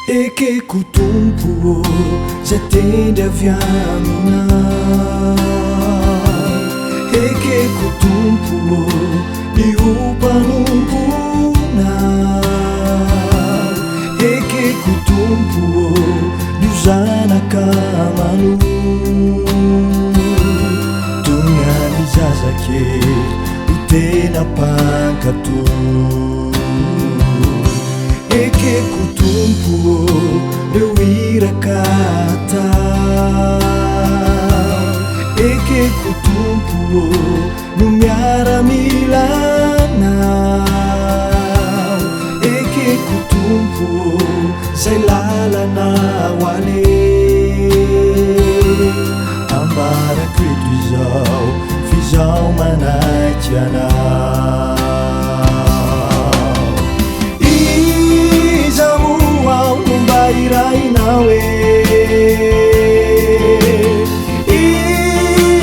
Eke kutumpuo zatende avianuna Eke kutumpuo iupanumpuna Eke kutumpuo diuzana kamanu Tungani zazake utena pankatu Eke kutumpuo rewirakata Eke kutumpuo numiara milana Eke kutumpuo sailala na wale Ambara krituzao fizao manatiana Irai nawe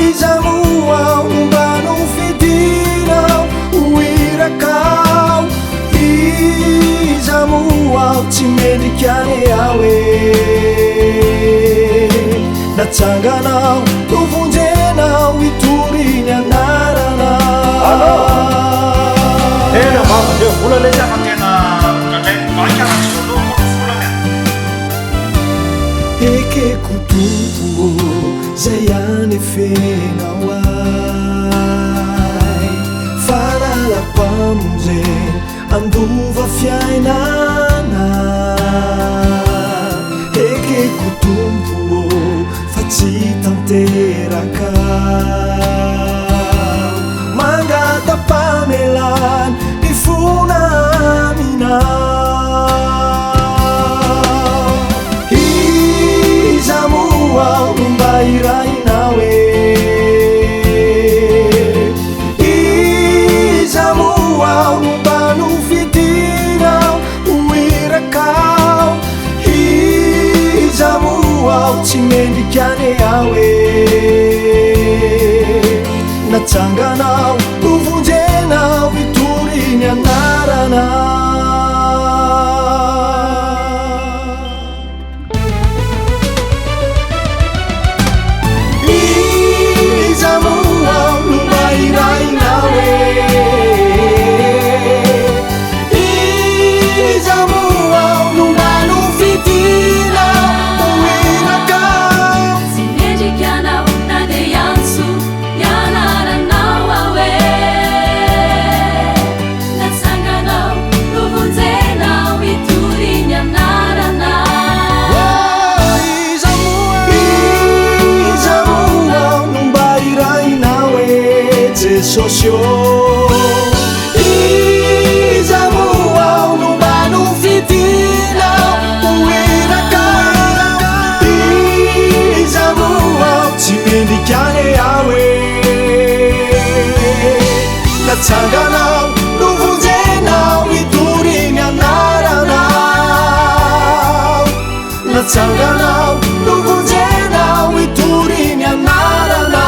Izamua umbano fitina uirakau Izamua timedikiane yawe Natsanganau uvunjenau iturinya narana Ena mama dia mula leja matena kakek banyak solo Eke kutumpuo zayane fenawai Farala pamze anduva fiainana Eke kutumpuo facitanteraka Mangata pamelan ifunamina Irai nawe Izamua umbano fitina uirakau Izamua timedikiane yawe Natsanganau uvunjenau iturinya narana Socio Izamua umbano fitina uirakau Izamua timedikiane yawe Natsanganau nuvunjenau iturinya narana Natsanganau nuvunjenau iturinya narana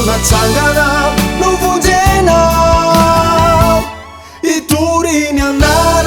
Natsanganau nuvunjenau iturinya narana